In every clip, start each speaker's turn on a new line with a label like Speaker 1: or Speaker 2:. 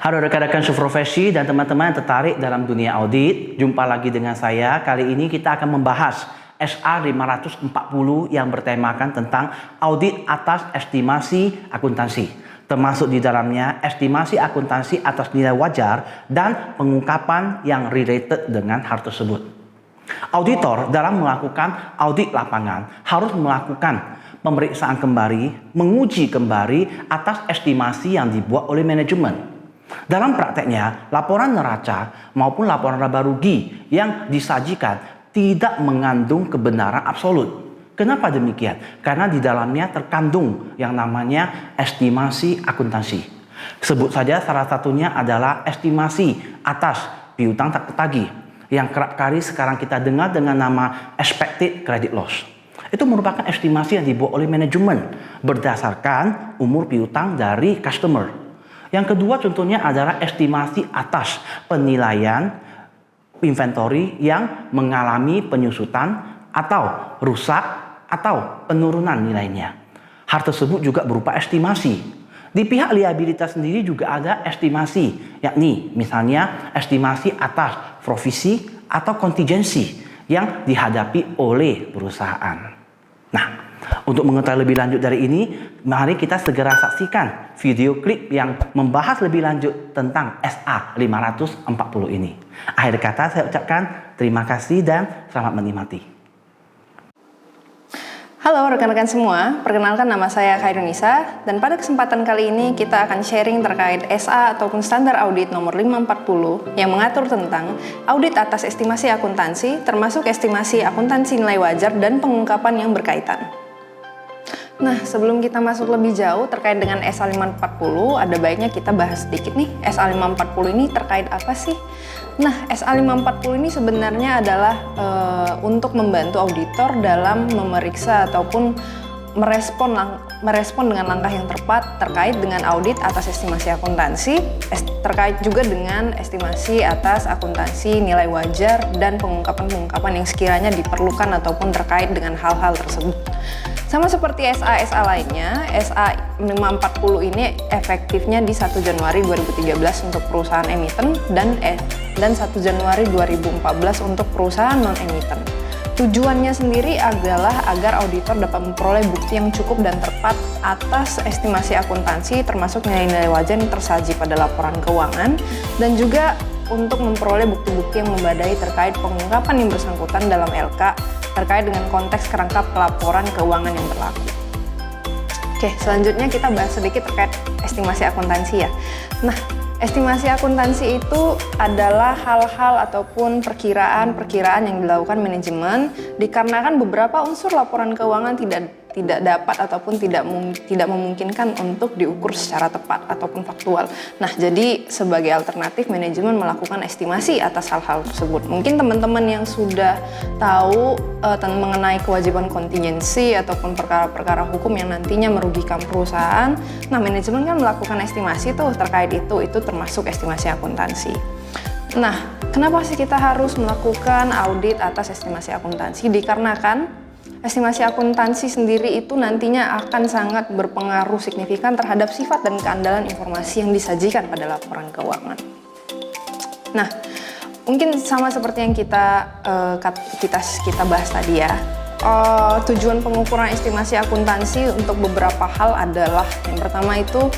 Speaker 1: Halo rekan-rekan seprofesi dan teman-teman yang tertarik dalam dunia audit. Jumpa lagi dengan saya. Kali ini kita akan membahas SA 540 yang bertemakan tentang audit atas estimasi akuntansi. Termasuk di dalamnya estimasi akuntansi atas nilai wajar dan pengungkapan yang related dengan hal tersebut. Auditor dalam melakukan audit lapangan harus melakukan pemeriksaan kembali, menguji kembali atas estimasi yang dibuat oleh manajemen. Dalam prakteknya, laporan neraca maupun laporan laba rugi yang disajikan tidak mengandung kebenaran absolut. Kenapa demikian? Karena di dalamnya terkandung yang namanya estimasi akuntansi. Sebut saja salah satunya adalah estimasi atas piutang tak tertagih yang kerap kali sekarang kita dengar dengan nama expected credit loss. Itu merupakan estimasi yang dibuat oleh manajemen berdasarkan umur piutang dari customer. Yang kedua contohnya adalah estimasi atas penilaian inventory yang mengalami penyusutan atau rusak atau penurunan nilainya. Hal tersebut juga berupa estimasi. Di pihak liabilitas sendiri juga ada estimasi, yakni misalnya estimasi atas provisi atau kontingensi yang dihadapi oleh perusahaan. Nah, untuk mengetahui lebih lanjut dari ini, mari kita segera saksikan video klip yang membahas lebih lanjut tentang SA 540 ini. Akhir kata saya ucapkan terima kasih dan selamat menikmati.
Speaker 2: Halo rekan-rekan semua, perkenalkan nama saya Khairunisa dan pada kesempatan kali ini kita akan sharing terkait SA ataupun standar audit nomor 540 yang mengatur tentang audit atas estimasi akuntansi termasuk estimasi akuntansi nilai wajar dan pengungkapan yang berkaitan. Nah, sebelum kita masuk lebih jauh terkait dengan SA 540, ada baiknya kita bahas sedikit nih, SA 540 ini terkait apa sih? Nah, SA 540 ini sebenarnya adalah untuk membantu auditor dalam memeriksa ataupun merespon dengan langkah yang tepat terkait dengan audit atas estimasi akuntansi, terkait juga dengan estimasi atas akuntansi nilai wajar dan pengungkapan-pengungkapan yang sekiranya diperlukan ataupun terkait dengan hal-hal tersebut. Sama seperti SA lainnya, SA 540 ini efektifnya di 1 Januari 2013 untuk perusahaan emiten dan 1 Januari 2014 untuk perusahaan non-emiten. Tujuannya sendiri adalah agar auditor dapat memperoleh bukti yang cukup dan tepat atas estimasi akuntansi termasuk nilai-nilai wajar yang tersaji pada laporan keuangan dan juga untuk memperoleh bukti-bukti yang memadai terkait pengungkapan yang bersangkutan dalam LK terkait dengan konteks kerangka pelaporan keuangan yang berlaku. Oke, selanjutnya kita bahas sedikit terkait estimasi akuntansi ya. Nah, estimasi akuntansi itu adalah hal-hal ataupun perkiraan yang dilakukan manajemen dikarenakan beberapa unsur laporan keuangan tidak dapat ataupun tidak memungkinkan untuk diukur secara tepat ataupun faktual. Nah, jadi sebagai alternatif manajemen melakukan estimasi atas hal-hal tersebut. Mungkin teman-teman yang sudah tahu mengenai kewajiban kontingensi ataupun perkara-perkara hukum yang nantinya merugikan perusahaan, nah manajemen kan melakukan estimasi tuh terkait itu termasuk estimasi akuntansi. Nah, kenapa sih kita harus melakukan audit atas estimasi akuntansi? Dikarenakan estimasi akuntansi sendiri itu nantinya akan sangat berpengaruh signifikan terhadap sifat dan keandalan informasi yang disajikan pada laporan keuangan. Nah, mungkin sama seperti yang kita bahas tadi ya. Tujuan pengukuran estimasi akuntansi untuk beberapa hal adalah yang pertama itu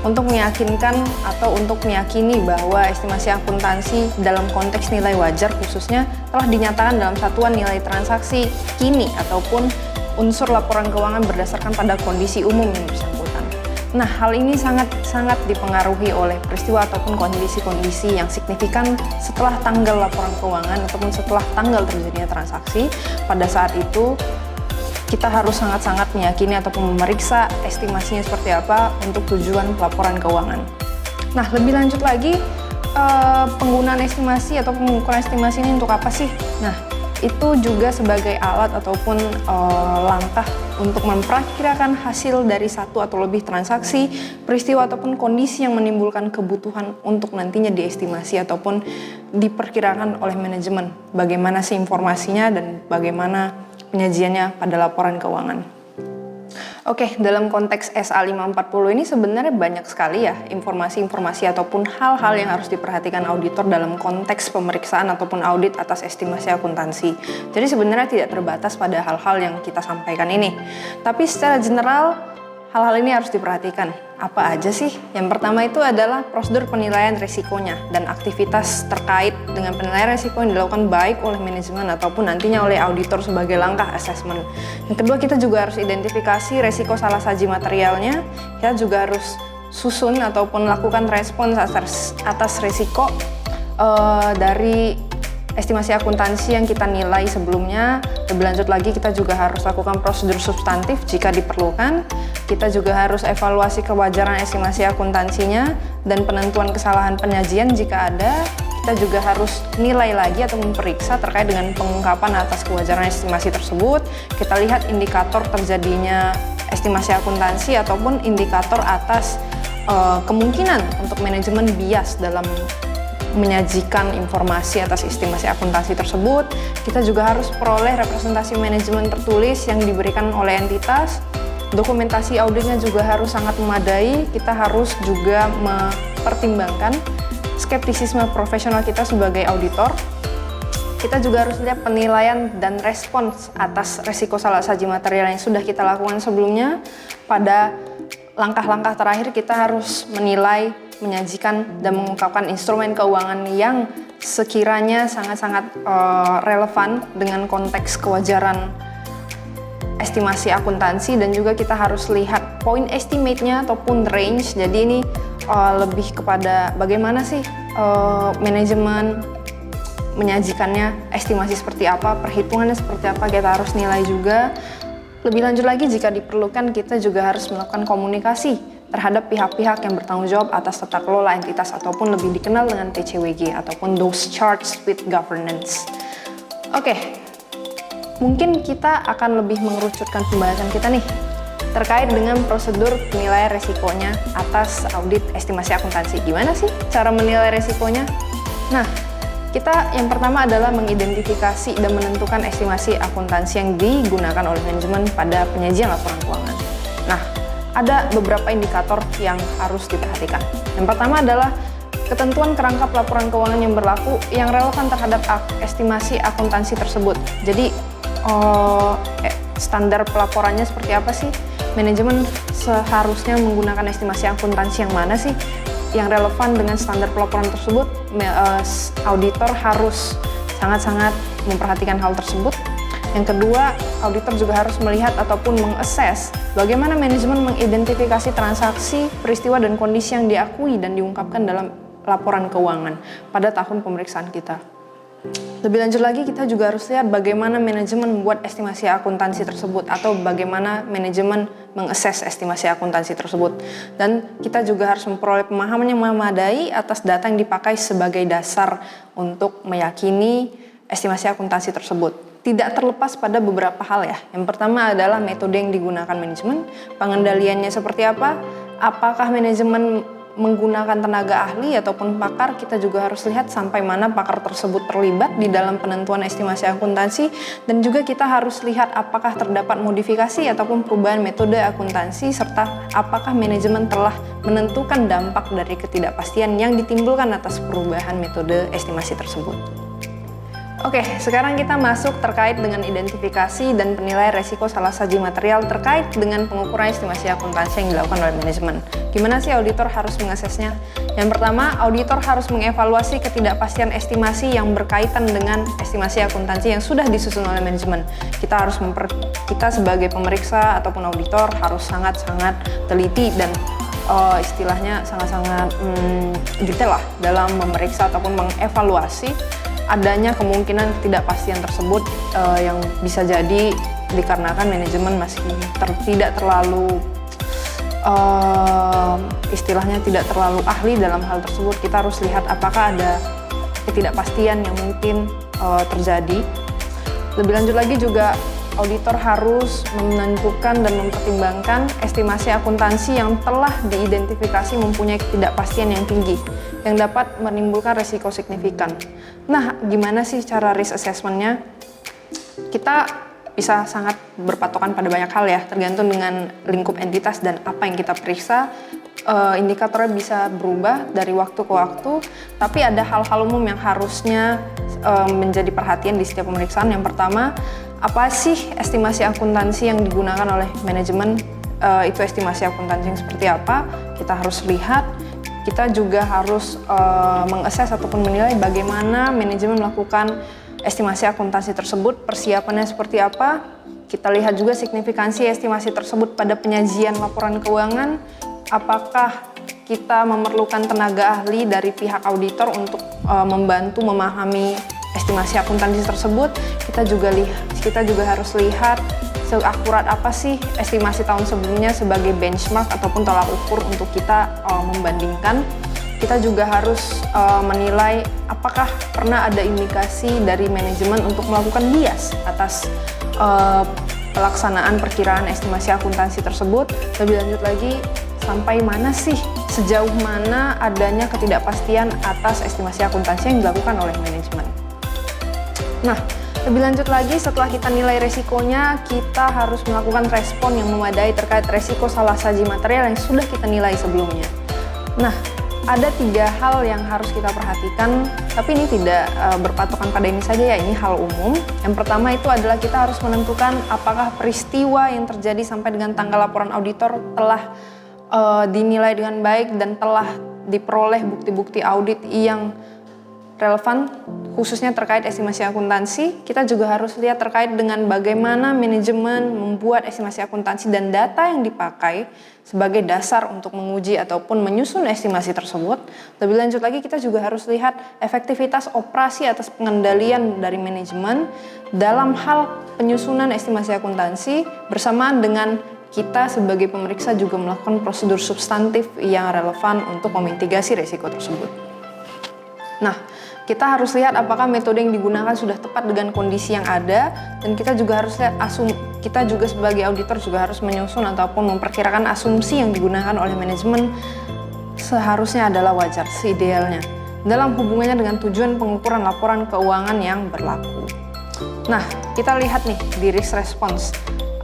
Speaker 2: untuk meyakinkan atau untuk meyakini bahwa estimasi akuntansi dalam konteks nilai wajar khususnya telah dinyatakan dalam satuan nilai transaksi kini ataupun unsur laporan keuangan berdasarkan pada kondisi umum yang bersangkutan. Nah, hal ini sangat dipengaruhi oleh peristiwa ataupun kondisi-kondisi yang signifikan setelah tanggal laporan keuangan ataupun setelah tanggal terjadinya transaksi. Pada saat itu kita harus sangat-sangat meyakini ataupun memeriksa estimasinya seperti apa untuk tujuan pelaporan keuangan. Nah, lebih lanjut lagi, penggunaan estimasi atau pengukuran estimasi ini untuk apa sih? Nah, itu juga sebagai alat ataupun langkah untuk memperkirakan hasil dari satu atau lebih transaksi, peristiwa ataupun kondisi yang menimbulkan kebutuhan untuk nantinya diestimasi ataupun diperkirakan oleh manajemen. Bagaimana sih informasinya dan bagaimana penyajiannya pada laporan keuangan. Oke, dalam konteks SA 540 ini sebenarnya banyak sekali ya informasi-informasi ataupun hal-hal yang harus diperhatikan auditor dalam konteks pemeriksaan ataupun audit atas estimasi akuntansi. Jadi sebenarnya tidak terbatas pada hal-hal yang kita sampaikan ini. Tapi secara general, hal-hal ini harus diperhatikan. Apa aja sih? Yang pertama itu adalah prosedur penilaian risikonya dan aktivitas terkait dengan penilaian risiko yang dilakukan baik oleh manajemen ataupun nantinya oleh auditor sebagai langkah assessment. Yang kedua, kita juga harus identifikasi risiko salah saji materialnya. Kita juga harus susun ataupun lakukan respons atas risiko dari estimasi akuntansi yang kita nilai sebelumnya. Lebih lanjut lagi, kita juga harus lakukan prosedur substantif jika diperlukan. Kita juga harus evaluasi kewajaran estimasi akuntansinya dan penentuan kesalahan penyajian jika ada. Kita juga harus nilai lagi atau memperiksa terkait dengan pengungkapan atas kewajaran estimasi tersebut. Kita lihat indikator terjadinya estimasi akuntansi ataupun indikator atas kemungkinan untuk manajemen bias dalam menyajikan informasi atas estimasi akuntansi tersebut. Kita juga harus peroleh representasi manajemen tertulis yang diberikan oleh entitas. Dokumentasi auditnya juga harus sangat memadai. Kita harus juga mempertimbangkan skeptisisme profesional kita sebagai auditor. Kita juga harus lihat penilaian dan respons atas risiko salah saji material yang sudah kita lakukan sebelumnya. Pada langkah-langkah terakhir kita harus menilai, menyajikan, dan mengungkapkan instrumen keuangan yang sekiranya sangat-sangat relevan dengan konteks kewajaran estimasi akuntansi. Dan juga kita harus lihat point estimate-nya ataupun range. Jadi ini lebih kepada bagaimana sih manajemen menyajikannya, estimasi seperti apa, perhitungannya seperti apa, kita harus nilai juga. Lebih lanjut lagi, jika diperlukan kita juga harus melakukan komunikasi terhadap pihak-pihak yang bertanggung jawab atas tata kelola entitas ataupun lebih dikenal dengan TCWG ataupun those charged with governance. Oke, mungkin kita akan lebih mengerucutkan pembahasan kita nih terkait dengan prosedur penilaian resikonya atas audit estimasi akuntansi. Gimana sih cara menilai resikonya? Nah, kita yang pertama adalah mengidentifikasi dan menentukan estimasi akuntansi yang digunakan oleh manajemen pada penyajian laporan keuangan. Nah, ada beberapa indikator yang harus diperhatikan. Yang pertama adalah ketentuan kerangka pelaporan keuangan yang berlaku yang relevan terhadap estimasi akuntansi tersebut. Jadi, standar pelaporannya seperti apa sih? Manajemen seharusnya menggunakan estimasi akuntansi yang mana sih yang relevan dengan standar pelaporan tersebut. Auditor harus sangat-sangat memperhatikan hal tersebut. Yang kedua, auditor juga harus melihat ataupun mengakses bagaimana manajemen mengidentifikasi transaksi, peristiwa, dan kondisi yang diakui dan diungkapkan dalam laporan keuangan pada tahun pemeriksaan kita. Lebih lanjut lagi, kita juga harus lihat bagaimana manajemen membuat estimasi akuntansi tersebut atau bagaimana manajemen mengakses estimasi akuntansi tersebut. Dan kita juga harus memperoleh pemahaman yang memadai atas data yang dipakai sebagai dasar untuk meyakini estimasi akuntansi tersebut. Tidak terlepas pada beberapa hal ya. Yang pertama adalah metode yang digunakan manajemen, pengendaliannya seperti apa, apakah manajemen menggunakan tenaga ahli ataupun pakar. Kita juga harus lihat sampai mana pakar tersebut terlibat di dalam penentuan estimasi akuntansi, dan juga kita harus lihat apakah terdapat modifikasi ataupun perubahan metode akuntansi, serta apakah manajemen telah menentukan dampak dari ketidakpastian yang ditimbulkan atas perubahan metode estimasi tersebut. Oke, sekarang kita masuk terkait dengan identifikasi dan penilaian resiko salah saji material terkait dengan pengukuran estimasi akuntansi yang dilakukan oleh manajemen. Gimana sih auditor harus mengaksesnya? Yang pertama, auditor harus mengevaluasi ketidakpastian estimasi yang berkaitan dengan estimasi akuntansi yang sudah disusun oleh manajemen. Kita sebagai pemeriksa ataupun auditor harus sangat-sangat teliti dan istilahnya sangat-sangat detail lah dalam memeriksa ataupun mengevaluasi adanya kemungkinan ketidakpastian tersebut yang bisa jadi dikarenakan manajemen masih tidak terlalu istilahnya tidak terlalu ahli dalam hal tersebut. Kita harus lihat apakah ada ketidakpastian yang mungkin terjadi. Lebih lanjut lagi juga auditor harus menentukan dan mempertimbangkan estimasi akuntansi yang telah diidentifikasi mempunyai ketidakpastian yang tinggi yang dapat menimbulkan risiko signifikan. Nah, gimana sih cara risk assessment-nya? Kita bisa sangat berpatokan pada banyak hal ya, tergantung dengan lingkup entitas dan apa yang kita periksa. Indikatornya bisa berubah dari waktu ke waktu, tapi ada hal-hal umum yang harusnya menjadi perhatian di setiap pemeriksaan. Yang pertama, apa sih estimasi akuntansi yang digunakan oleh manajemen? Itu estimasi akuntansi yang seperti apa? Kita harus lihat. Kita juga harus mengakses ataupun menilai bagaimana manajemen melakukan estimasi akuntansi tersebut, persiapannya seperti apa. Kita lihat juga signifikansi estimasi tersebut pada penyajian laporan keuangan. Apakah kita memerlukan tenaga ahli dari pihak auditor untuk membantu memahami estimasi akuntansi tersebut. Kita juga harus lihat seakurat apa sih estimasi tahun sebelumnya sebagai benchmark ataupun tolak ukur untuk kita membandingkan. Kita juga harus menilai apakah pernah ada indikasi dari manajemen untuk melakukan bias atas pelaksanaan perkiraan estimasi akuntansi tersebut. Lebih lanjut lagi, sampai mana sih, sejauh mana adanya ketidakpastian atas estimasi akuntansi yang dilakukan oleh manajemen. Nah, lebih lanjut lagi, setelah kita nilai resikonya, kita harus melakukan respon yang memadai terkait resiko salah saji material yang sudah kita nilai sebelumnya. Nah, ada 3 hal yang harus kita perhatikan, tapi ini tidak berpatokan pada ini saja ya, ini hal umum. Yang pertama itu adalah kita harus menentukan apakah peristiwa yang terjadi sampai dengan tanggal laporan auditor telah dinilai dengan baik dan telah diperoleh bukti-bukti audit yang relevan, khususnya terkait estimasi akuntansi. Kita juga harus lihat terkait dengan bagaimana manajemen membuat estimasi akuntansi dan data yang dipakai sebagai dasar untuk menguji ataupun menyusun estimasi tersebut. Lebih lanjut lagi, kita juga harus lihat efektivitas operasi atas pengendalian dari manajemen dalam hal penyusunan estimasi akuntansi, bersamaan dengan kita sebagai pemeriksa juga melakukan prosedur substantif yang relevan untuk memitigasi risiko tersebut. Nah, kita harus lihat apakah metode yang digunakan sudah tepat dengan kondisi yang ada, dan kita juga harus lihat kita juga sebagai auditor juga harus menyusun ataupun memperkirakan asumsi yang digunakan oleh manajemen seharusnya adalah wajar, seidealnya dalam hubungannya dengan tujuan pengukuran laporan keuangan yang berlaku. Nah, kita lihat nih di risk response.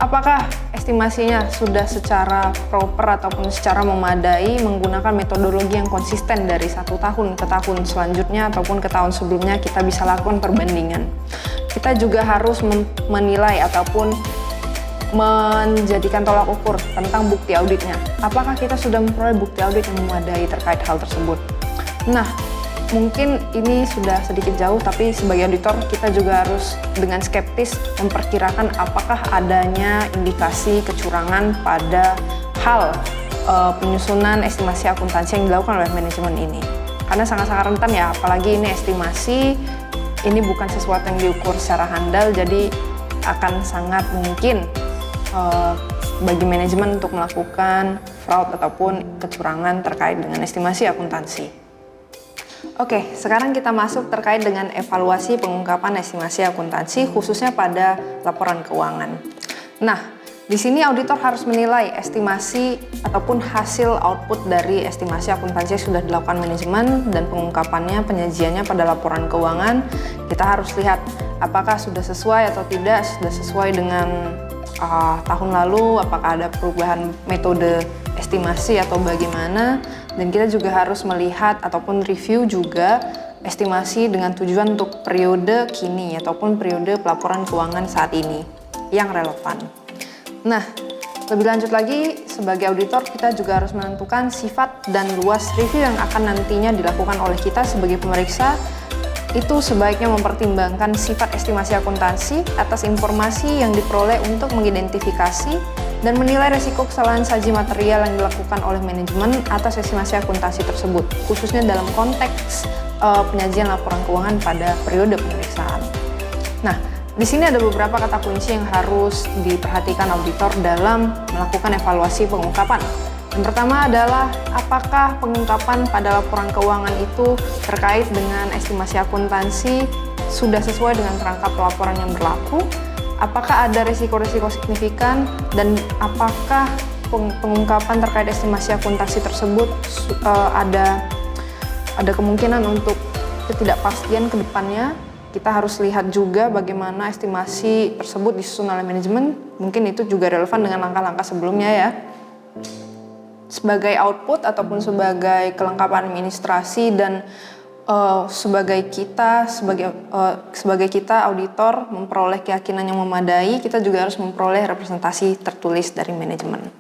Speaker 2: Apakah estimasinya sudah secara proper ataupun secara memadai menggunakan metodologi yang konsisten dari 1 tahun ke tahun selanjutnya ataupun ke tahun sebelumnya, kita bisa lakukan perbandingan. Kita juga harus menilai ataupun menjadikan tolak ukur tentang bukti auditnya. Apakah kita sudah memperoleh bukti audit yang memadai terkait hal tersebut? Nah, mungkin ini sudah sedikit jauh, tapi sebagai auditor kita juga harus dengan skeptis memperkirakan apakah adanya indikasi kecurangan pada hal penyusunan estimasi akuntansi yang dilakukan oleh manajemen ini. Karena sangat-sangat rentan ya, apalagi ini estimasi, ini bukan sesuatu yang diukur secara handal, jadi akan sangat mungkin bagi manajemen untuk melakukan fraud ataupun kecurangan terkait dengan estimasi akuntansi. Oke, sekarang kita masuk terkait dengan evaluasi pengungkapan estimasi akuntansi khususnya pada laporan keuangan. Nah, di sini auditor harus menilai estimasi ataupun hasil output dari estimasi akuntansi yang sudah dilakukan manajemen dan pengungkapannya, penyajiannya pada laporan keuangan. Kita harus lihat apakah sudah sesuai atau tidak, sudah sesuai dengan tahun lalu, apakah ada perubahan metode estimasi atau bagaimana. Dan kita juga harus melihat ataupun review juga estimasi dengan tujuan untuk periode kini ataupun periode pelaporan keuangan saat ini yang relevan. Nah, lebih lanjut lagi, sebagai auditor kita juga harus menentukan sifat dan luas review yang akan nantinya dilakukan oleh kita sebagai pemeriksa. Itu sebaiknya mempertimbangkan sifat estimasi akuntansi atas informasi yang diperoleh untuk mengidentifikasi dan menilai risiko kesalahan saji material yang dilakukan oleh manajemen atas estimasi akuntansi tersebut, khususnya dalam konteks penyajian laporan keuangan pada periode pemeriksaan. Nah, di sini ada beberapa kata kunci yang harus diperhatikan auditor dalam melakukan evaluasi pengungkapan. Yang pertama adalah apakah pengungkapan pada laporan keuangan itu terkait dengan estimasi akuntansi sudah sesuai dengan kerangka pelaporan yang berlaku, apakah ada risiko-risiko signifikan, dan apakah pengungkapan terkait estimasi akuntansi tersebut ada kemungkinan untuk ketidakpastian ke depannya. kita harus lihat juga bagaimana estimasi tersebut disusun oleh manajemen. Mungkin itu juga relevan dengan langkah-langkah sebelumnya ya. Sebagai output ataupun sebagai kelengkapan administrasi dan sebagai kita auditor memperoleh keyakinan yang memadai, kita juga harus memperoleh representasi tertulis dari manajemen.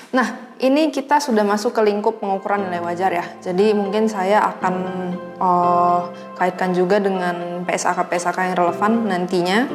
Speaker 2: Nah, ini kita sudah masuk ke lingkup pengukuran nilai wajar ya. Jadi mungkin saya akan kaitkan juga dengan PSAK-PSAK yang relevan nantinya.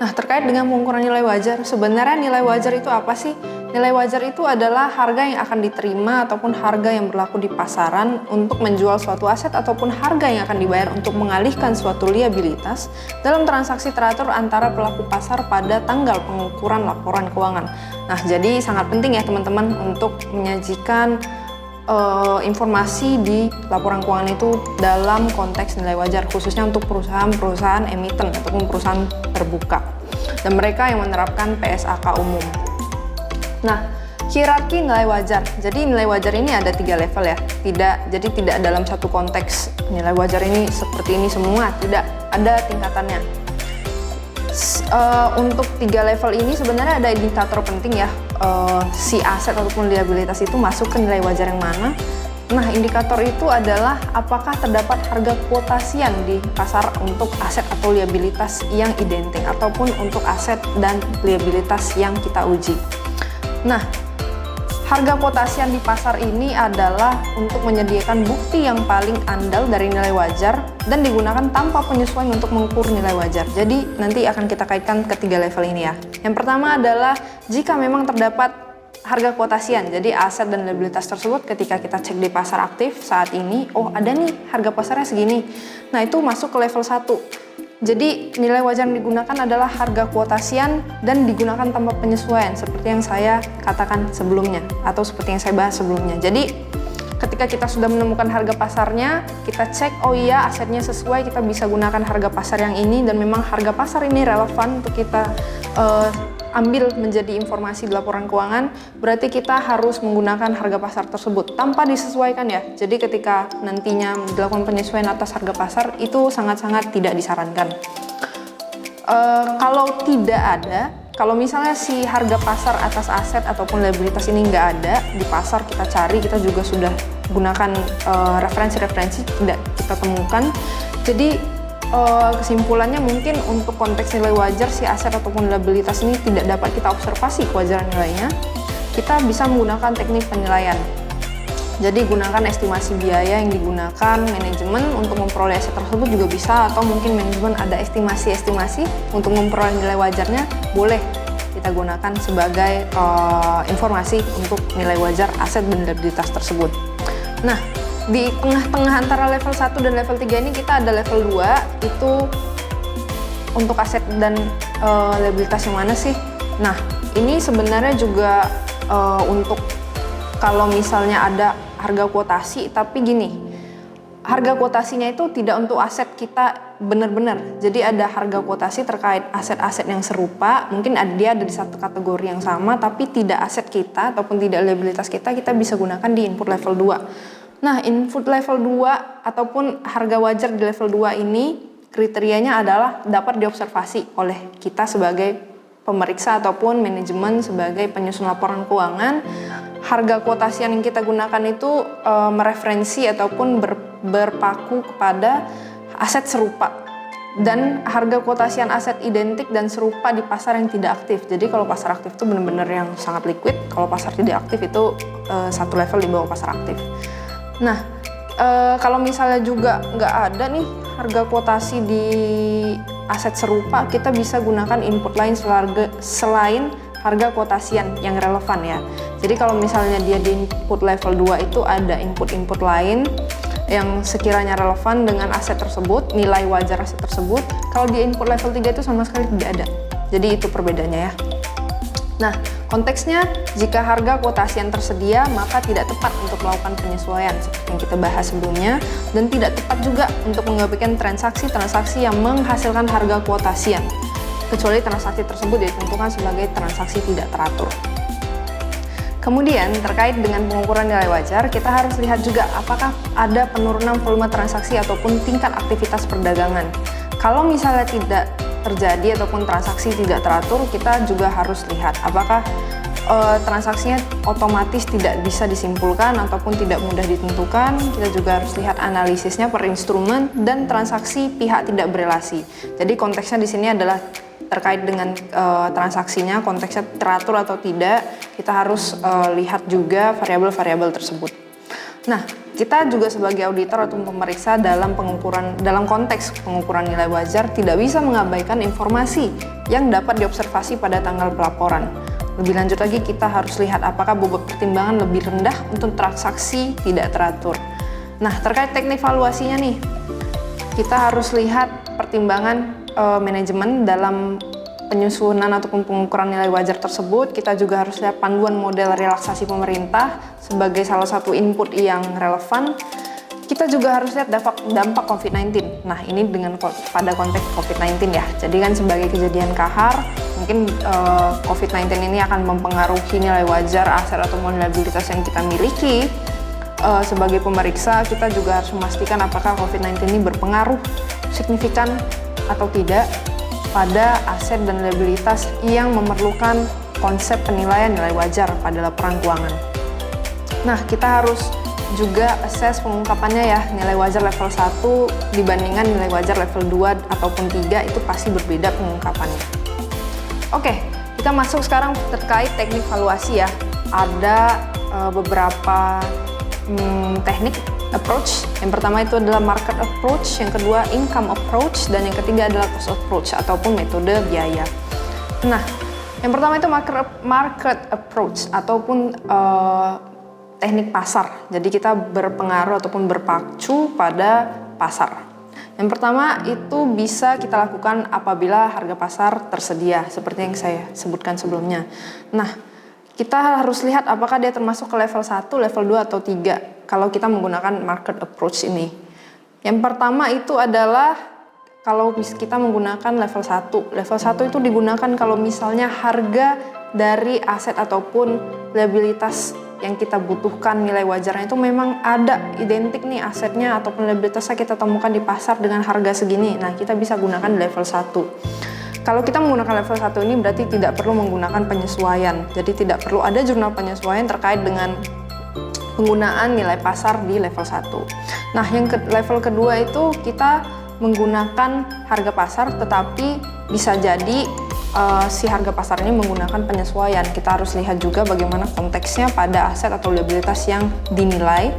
Speaker 2: Nah, terkait dengan pengukuran nilai wajar, sebenarnya nilai wajar itu apa sih? Nilai wajar itu adalah harga yang akan diterima ataupun harga yang berlaku di pasaran untuk menjual suatu aset ataupun harga yang akan dibayar untuk mengalihkan suatu liabilitas dalam transaksi teratur antara pelaku pasar pada tanggal pengukuran laporan keuangan. Nah, jadi sangat penting ya teman-teman untuk menyajikan informasi di laporan keuangan itu dalam konteks nilai wajar, khususnya untuk perusahaan-perusahaan emiten ataupun perusahaan terbuka dan mereka yang menerapkan PSAK umum. Nah, hierarki nilai wajar. Jadi nilai wajar ini ada 3 level ya. Jadi tidak dalam satu konteks nilai wajar ini seperti ini semua, tidak, ada tingkatannya. Untuk 3 level ini sebenarnya ada indikator penting ya. Si aset ataupun liabilitas itu masuk ke nilai wajar yang mana. Nah, indikator itu adalah apakah terdapat harga kuotasian di pasar untuk aset atau liabilitas yang identik ataupun untuk aset dan liabilitas yang kita uji. Nah, harga kuotasian di pasar ini adalah untuk menyediakan bukti yang paling andal dari nilai wajar dan digunakan tanpa penyesuaian untuk mengukur nilai wajar. Jadi nanti akan kita kaitkan ke 3 level ini ya. Yang pertama adalah jika memang terdapat harga kuotasian, jadi aset dan liabilitas tersebut ketika kita cek di pasar aktif saat ini, oh ada nih harga pasarnya segini. Nah, itu masuk ke level 1. Jadi nilai wajar yang digunakan adalah harga kuotasian dan digunakan tanpa penyesuaian seperti yang saya katakan sebelumnya atau seperti yang saya bahas sebelumnya. Jadi ketika kita sudah menemukan harga pasarnya, kita cek oh iya asetnya sesuai, kita bisa gunakan harga pasar yang ini dan memang harga pasar ini relevan untuk kita ambil menjadi informasi di laporan keuangan, berarti kita harus menggunakan harga pasar tersebut tanpa disesuaikan ya. Jadi ketika nantinya dilakukan penyesuaian atas harga pasar itu sangat-sangat tidak disarankan. Kalau tidak ada, kalau misalnya si harga pasar atas aset ataupun liabilitas ini nggak ada di pasar, kita cari, kita juga sudah gunakan referensi-referensi, tidak kita temukan. Jadi kesimpulannya mungkin untuk konteks nilai wajar si aset ataupun liabilitas ini tidak dapat kita observasi kewajaran nilainya, kita bisa menggunakan teknik penilaian. Jadi gunakan estimasi biaya yang digunakan manajemen untuk memperoleh aset tersebut juga bisa, atau mungkin manajemen ada estimasi-estimasi untuk memperoleh nilai wajarnya, boleh kita gunakan sebagai informasi untuk nilai wajar aset dan liabilitas tersebut. Nah, di tengah-tengah antara level 1 dan level 3 ini kita ada level 2, itu untuk aset dan liabilitas yang mana sih? Nah, ini sebenarnya juga untuk kalau misalnya ada harga kuotasi, tapi gini, harga kuotasinya itu tidak untuk aset kita benar-benar. Jadi ada harga kuotasi terkait aset-aset yang serupa, mungkin dia ada di satu kategori yang sama, tapi tidak aset kita ataupun tidak liabilitas kita bisa gunakan di input level 2. Nah, input level 2 ataupun harga wajar di level 2 ini kriterianya adalah dapat diobservasi oleh kita sebagai pemeriksa ataupun manajemen sebagai penyusun laporan keuangan. Harga kuotasian yang kita gunakan itu mereferensi ataupun berpaku kepada aset serupa dan harga kuotasian aset identik dan serupa di pasar yang tidak aktif. Jadi kalau pasar aktif itu benar-benar yang sangat liquid, kalau pasar tidak aktif itu satu level di bawah pasar aktif. Nah, kalau misalnya juga nggak ada nih harga kuotasi di aset serupa, kita bisa gunakan input lain selain harga kuotasian yang relevan ya. Jadi kalau misalnya dia di input level 2 itu ada input-input lain yang sekiranya relevan dengan aset tersebut, nilai wajar aset tersebut. Kalau di input level 3 itu sama sekali tidak ada. Jadi itu perbedaannya ya. Nah, konteksnya jika harga kuotasian tersedia maka tidak tepat untuk melakukan penyesuaian seperti yang kita bahas sebelumnya, dan tidak tepat juga untuk menggapikan transaksi-transaksi yang menghasilkan harga kuotasian kecuali transaksi tersebut ditentukan sebagai transaksi tidak teratur. Kemudian terkait dengan pengukuran nilai wajar, kita harus lihat juga apakah ada penurunan volume transaksi ataupun tingkat aktivitas perdagangan. Kalau misalnya tidak terjadi ataupun transaksi tidak teratur, kita juga harus lihat apakah transaksinya otomatis tidak bisa disimpulkan ataupun tidak mudah ditentukan. Kita juga harus lihat analisisnya per instrumen dan transaksi pihak tidak berelasi. Jadi konteksnya di sini adalah terkait dengan transaksinya, konteksnya teratur atau tidak. Kita harus lihat juga variabel-variabel tersebut. Nah, kita juga sebagai auditor atau pemeriksa dalam konteks pengukuran nilai wajar tidak bisa mengabaikan informasi yang dapat diobservasi pada tanggal pelaporan. Lebih lanjut lagi, kita harus lihat apakah bobot pertimbangan lebih rendah untuk transaksi tidak teratur. Nah, terkait teknik valuasinya nih, kita harus lihat pertimbangan manajemen dalam penyusunan ataupun pengukuran nilai wajar tersebut. Kita juga harus lihat panduan model relaksasi pemerintah sebagai salah satu input yang relevan. Kita juga harus lihat dampak COVID-19. Nah, ini pada konteks COVID-19 ya. Jadi kan sebagai kejadian kahar, mungkin COVID-19 ini akan mempengaruhi nilai wajar aset atau liabilitas yang kita miliki. Sebagai pemeriksa, kita juga harus memastikan apakah COVID-19 ini berpengaruh signifikan atau tidak pada aset dan liabilitas yang memerlukan konsep penilaian nilai wajar pada laporan keuangan. Nah, kita harus juga assess pengungkapannya ya, nilai wajar level 1 dibandingkan nilai wajar level 2 ataupun 3 itu pasti berbeda pengungkapannya. Oke, kita masuk sekarang terkait teknik valuasi ya. Ada beberapa teknik approach. Yang pertama itu adalah market approach, yang kedua income approach, dan yang ketiga adalah cost approach ataupun metode biaya. Nah, yang pertama itu market approach ataupun teknik pasar. Jadi kita berpengaruh ataupun berpacu pada pasar. Yang pertama itu bisa kita lakukan apabila harga pasar tersedia, seperti yang saya sebutkan sebelumnya. Nah, kita harus lihat apakah dia termasuk ke level 1, level 2, atau 3 kalau kita menggunakan market approach ini. Yang pertama itu adalah kalau kita menggunakan level 1. Level 1 itu digunakan kalau misalnya harga dari aset ataupun liabilitas yang kita butuhkan nilai wajarnya itu memang ada identik nih asetnya ataupun liabilitasnya kita temukan di pasar dengan harga segini. Nah, kita bisa gunakan di level 1. Kalau kita menggunakan level 1 ini berarti tidak perlu menggunakan penyesuaian. Jadi tidak perlu ada jurnal penyesuaian terkait dengan penggunaan nilai pasar di level 1. Nah, yang level kedua itu kita menggunakan harga pasar, tetapi bisa jadi si harga pasar ini menggunakan penyesuaian. Kita harus lihat juga bagaimana konteksnya pada aset atau liabilitas yang dinilai.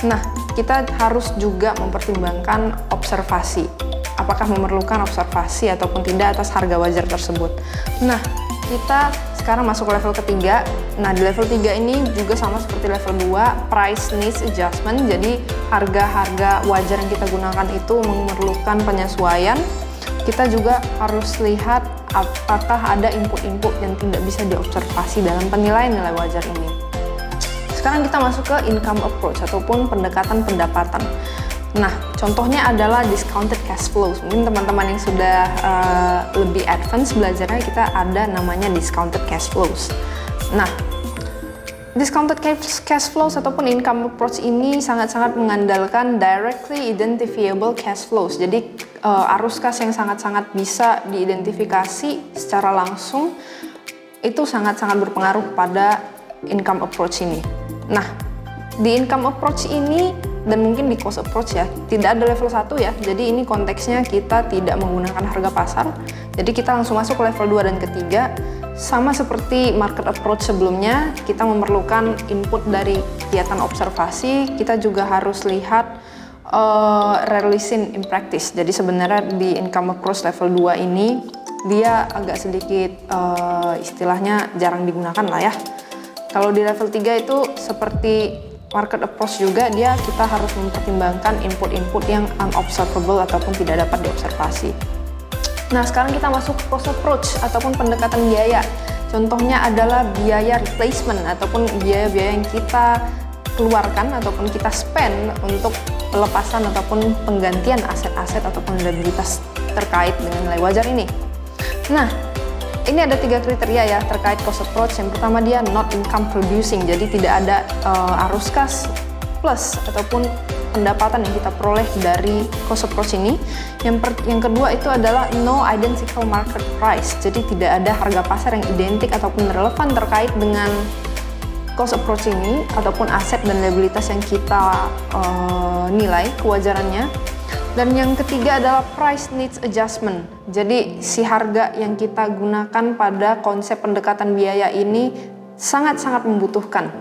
Speaker 2: Nah, kita harus juga mempertimbangkan observasi. Apakah memerlukan observasi ataupun tidak atas harga wajar tersebut. Nah, kita sekarang masuk ke level ketiga. Nah, di level 3 ini juga sama seperti level 2, price needs adjustment. Jadi, harga-harga wajar yang kita gunakan itu memerlukan penyesuaian. Kita juga harus lihat apakah ada input-input yang tidak bisa diobservasi dalam penilaian nilai wajar ini. Sekarang kita masuk ke income approach ataupun pendekatan pendapatan. Nah, contohnya adalah discounted cash flows. Mungkin teman-teman yang sudah lebih advance belajarnya, kita ada namanya discounted cash flows. Nah, discounted cash flows ataupun income approach ini sangat-sangat mengandalkan directly identifiable cash flows. Jadi arus kas yang sangat-sangat bisa diidentifikasi secara langsung itu sangat-sangat berpengaruh pada income approach ini. Nah, di income approach ini dan mungkin di cost approach ya, tidak ada level 1 ya. Jadi ini konteksnya kita tidak menggunakan harga pasar. Jadi kita langsung masuk ke level 2 dan ketiga. Sama seperti market approach sebelumnya, kita memerlukan input dari kegiatan observasi. Kita juga harus lihat releasing in practice. Jadi sebenarnya di income approach level 2 ini dia agak sedikit istilahnya jarang digunakan lah ya. Kalau di level 3 itu seperti market approach juga, kita harus mempertimbangkan input-input yang unobservable ataupun tidak dapat diobservasi. Nah, sekarang kita masuk ke cost approach ataupun pendekatan biaya. Contohnya adalah biaya replacement ataupun biaya-biaya yang kita keluarkan ataupun kita spend untuk pelepasan ataupun penggantian aset-aset ataupun liabilitas terkait dengan nilai wajar ini. Nah, ini ada 3 kriteria ya terkait cost approach. Yang pertama, dia not income producing, jadi tidak ada arus kas plus ataupun pendapatan yang kita peroleh dari cost approach ini. Yang kedua itu adalah no identical market price, jadi tidak ada harga pasar yang identik ataupun relevan terkait dengan cost approach ini ataupun aset dan liabilitas yang kita nilai kewajarannya. Dan yang ketiga adalah price needs adjustment. Jadi si harga yang kita gunakan pada konsep pendekatan biaya ini sangat-sangat membutuhkan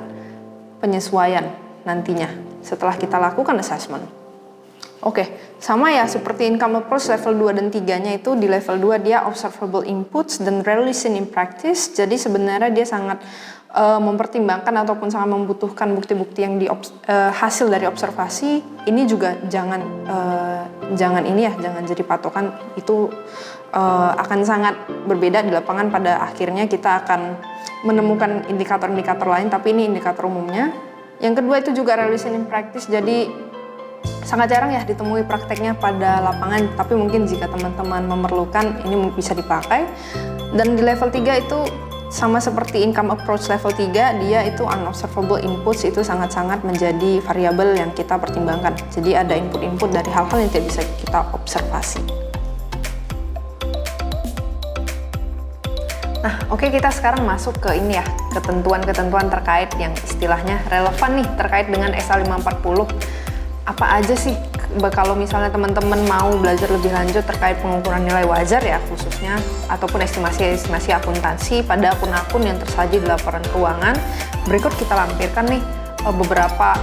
Speaker 2: penyesuaian nantinya setelah kita lakukan assessment. Oke, sama ya seperti income approach level 2 dan 3-nya itu. Di level 2 dia observable inputs dan relation in practice. Jadi sebenarnya dia sangat mempertimbangkan ataupun sangat membutuhkan bukti-bukti yang hasil dari observasi. Ini juga jangan jadi patokan. Itu akan sangat berbeda di lapangan. Pada akhirnya kita akan menemukan indikator-indikator lain, tapi ini indikator umumnya. Yang kedua itu juga relation in practice. Jadi sangat jarang ya ditemui prakteknya pada lapangan, tapi mungkin jika teman-teman memerlukan ini bisa dipakai. Dan di level 3 itu sama seperti income approach level 3, dia itu unobservable inputs, itu sangat-sangat menjadi variabel yang kita pertimbangkan. Jadi ada input-input dari hal-hal yang tidak bisa kita observasi. Nah, oke, kita sekarang masuk ke ini ya, ketentuan-ketentuan terkait yang istilahnya relevan nih terkait dengan SA 540. Apa aja sih kalau misalnya teman-teman mau belajar lebih lanjut terkait pengukuran nilai wajar ya khususnya, ataupun estimasi akuntansi pada akun-akun yang tersaji di laporan keuangan. Berikut kita lampirkan nih beberapa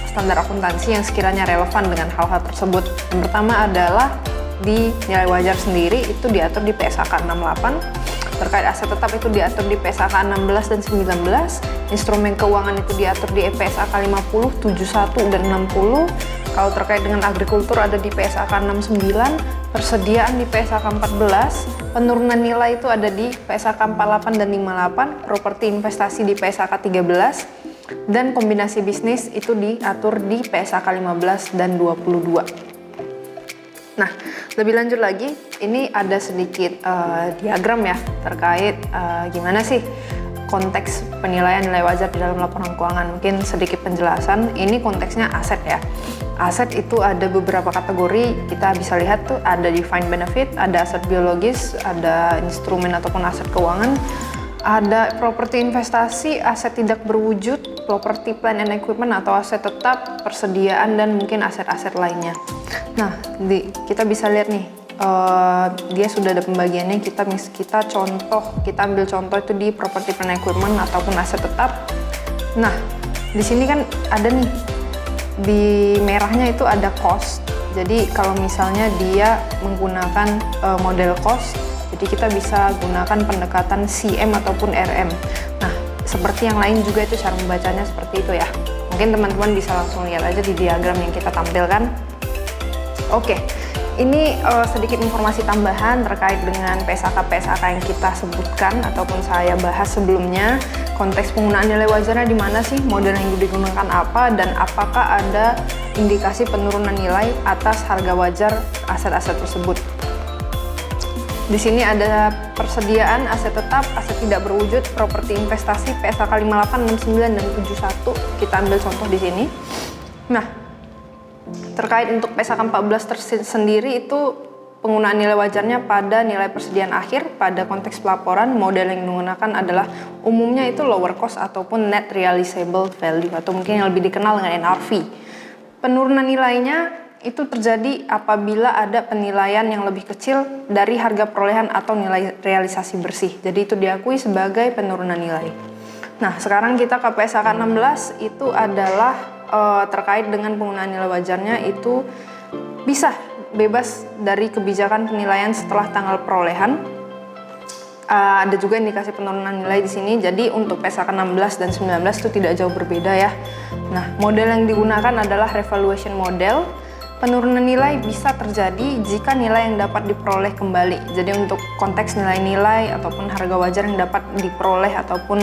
Speaker 2: standar akuntansi yang sekiranya relevan dengan hal-hal tersebut. Yang pertama adalah di nilai wajar sendiri itu diatur di PSAK 68. Terkait aset tetap itu diatur di PSAK 16 dan 19. Instrumen keuangan itu diatur di PSAK 50, 71, dan 60. Kalau terkait dengan agrikultur ada di PSAK 69. Persediaan di PSAK 14. Penurunan nilai itu ada di PSAK 48 dan 58. Properti investasi di PSAK 13. Dan kombinasi bisnis itu diatur di PSAK 15 dan 22. Nah, lebih lanjut lagi, ini ada sedikit diagram ya terkait gimana sih konteks penilaian nilai wajar di dalam laporan keuangan. Mungkin sedikit penjelasan, ini konteksnya aset ya. Aset itu ada beberapa kategori, kita bisa lihat tuh ada defined benefit, ada aset biologis, ada instrumen ataupun aset keuangan, ada properti investasi, aset tidak berwujud, properti plant and equipment atau aset tetap, persediaan, dan mungkin aset-aset lainnya. Nah, kita bisa lihat nih, dia sudah ada pembagiannya. Kita ambil contoh itu di properti plant and equipment ataupun aset tetap. Nah, di sini kan ada nih, di merahnya itu ada cost. Jadi kalau misalnya dia menggunakan model cost, jadi kita bisa gunakan pendekatan CM ataupun RM. Nah, seperti yang lain juga itu cara membacanya seperti itu ya. Mungkin teman-teman bisa langsung lihat aja di diagram yang kita tampilkan. Oke, ini sedikit informasi tambahan terkait dengan PSAK yang kita sebutkan ataupun saya bahas sebelumnya. Konteks penggunaan nilai wajarnya di mana sih, model yang digunakan apa, dan apakah ada indikasi penurunan nilai atas harga wajar aset-aset tersebut. Di sini ada persediaan, aset tetap, aset tidak berwujud, properti investasi, PSAK 58, 69, dan 71. Kita ambil contoh di sini. Nah, terkait untuk PSAK 14 sendiri itu penggunaan nilai wajarnya pada nilai persediaan akhir. Pada konteks pelaporan, model yang digunakan adalah umumnya itu lower cost ataupun net realizable value, atau mungkin yang lebih dikenal dengan NRV. Penurunan nilainya itu terjadi apabila ada penilaian yang lebih kecil dari harga perolehan atau nilai realisasi bersih. Jadi itu diakui sebagai penurunan nilai. Nah, sekarang kita ke PSAK 16 itu adalah terkait dengan penggunaan nilai wajarnya itu bisa bebas dari kebijakan penilaian setelah tanggal perolehan. Ada juga indikasi penurunan nilai di sini. Jadi untuk PSAK 16 dan 19 itu tidak jauh berbeda ya. Nah, model yang digunakan adalah revaluation model. Penurunan nilai bisa terjadi jika nilai yang dapat diperoleh kembali. Jadi untuk konteks nilai-nilai ataupun harga wajar yang dapat diperoleh ataupun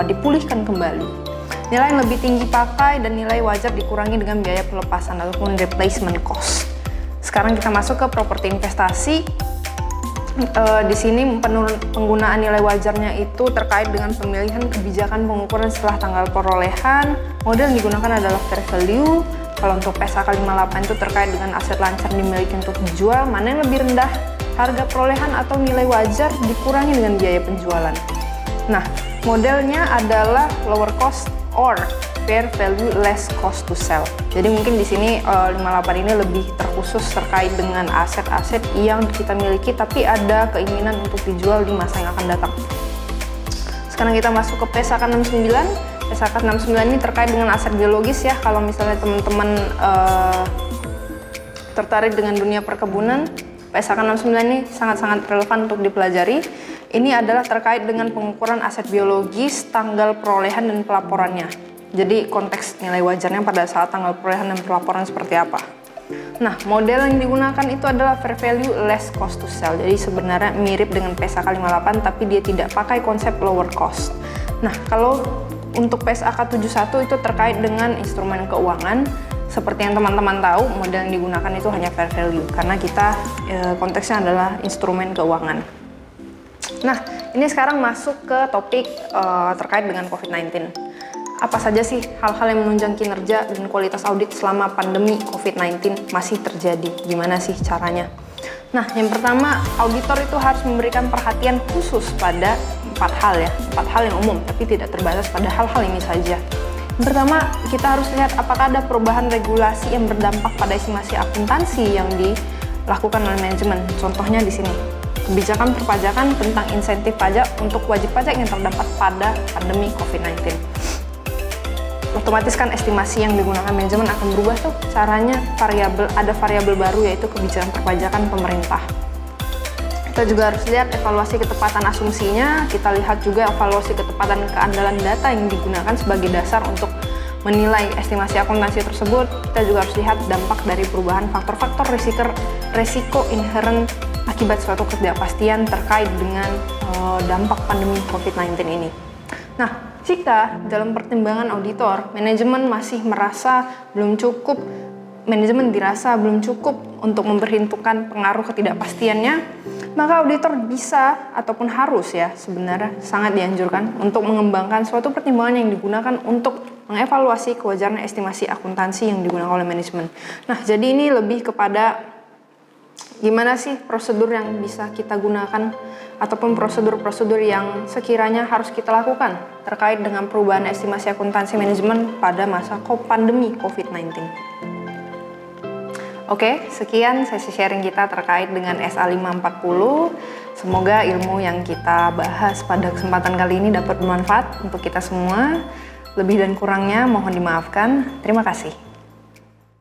Speaker 2: dipulihkan kembali. Nilai yang lebih tinggi pakai dan nilai wajar dikurangi dengan biaya pelepasan ataupun replacement cost. Sekarang kita masuk ke properti investasi. Di sini penggunaan nilai wajarnya itu terkait dengan pemilihan kebijakan pengukuran setelah tanggal perolehan. Model yang digunakan adalah fair value. Kalau untuk PSAK 58 itu terkait dengan aset lancar dimiliki untuk dijual, mana yang lebih rendah, harga perolehan atau nilai wajar dikurangi dengan biaya penjualan. Nah, modelnya adalah lower cost or fair value less cost to sell. Jadi mungkin di sini 58 ini lebih terkhusus terkait dengan aset-aset yang kita miliki tapi ada keinginan untuk dijual di masa yang akan datang. Sekarang kita masuk ke PSAK 69. PSAK 69 ini terkait dengan aset geologis ya. Kalau misalnya teman-teman tertarik dengan dunia perkebunan, PSAK 69 ini sangat-sangat relevan untuk dipelajari. Ini adalah terkait dengan pengukuran aset biologis, tanggal perolehan dan pelaporannya. Jadi konteks nilai wajarnya pada saat tanggal perolehan dan pelaporan seperti apa. Nah, model yang digunakan itu adalah fair value less cost to sell. Jadi sebenarnya mirip dengan PSAK 58 tapi dia tidak pakai konsep lower cost. Nah, kalau untuk PSAK 71 itu terkait dengan instrumen keuangan. Seperti yang teman-teman tahu, model yang digunakan itu hanya fair value karena kita konteksnya adalah instrumen keuangan. Nah, ini sekarang masuk ke topik terkait dengan COVID-19. Apa saja sih hal-hal yang menunjang kinerja dan kualitas audit selama pandemi COVID-19 masih terjadi? Gimana sih caranya? Nah, yang pertama, auditor itu harus memberikan perhatian khusus pada 4 hal ya, 4 hal yang umum, tapi tidak terbatas pada hal-hal ini saja. Yang pertama, kita harus lihat apakah ada perubahan regulasi yang berdampak pada estimasi akuntansi yang dilakukan oleh manajemen. Contohnya di sini, kebijakan perpajakan tentang insentif pajak untuk wajib pajak yang terdapat pada pandemi COVID-19. Otomatis kan estimasi yang digunakan manajemen akan berubah tuh caranya, ada variabel baru yaitu kebijakan perpajakan pemerintah. Kita juga harus lihat evaluasi ketepatan asumsinya, kita lihat juga evaluasi ketepatan keandalan data yang digunakan sebagai dasar untuk menilai estimasi akuntansi tersebut. Kita juga harus lihat dampak dari perubahan faktor-faktor resiko inherent akibat suatu ketidakpastian terkait dengan dampak pandemi COVID-19 ini. Nah, jika dalam pertimbangan auditor, manajemen dirasa belum cukup untuk memperhitungkan pengaruh ketidakpastiannya, maka auditor bisa ataupun harus ya sebenarnya sangat dianjurkan untuk mengembangkan suatu pertimbangan yang digunakan untuk mengevaluasi kewajaran estimasi akuntansi yang digunakan oleh manajemen. Nah, jadi ini lebih kepada gimana sih prosedur yang bisa kita gunakan ataupun prosedur-prosedur yang sekiranya harus kita lakukan terkait dengan perubahan estimasi akuntansi manajemen pada masa pandemi COVID-19. Oke, sekian sesi sharing kita terkait dengan SA 540. Semoga ilmu yang kita bahas pada kesempatan kali ini dapat bermanfaat untuk kita semua. Lebih dan kurangnya mohon dimaafkan. Terima kasih.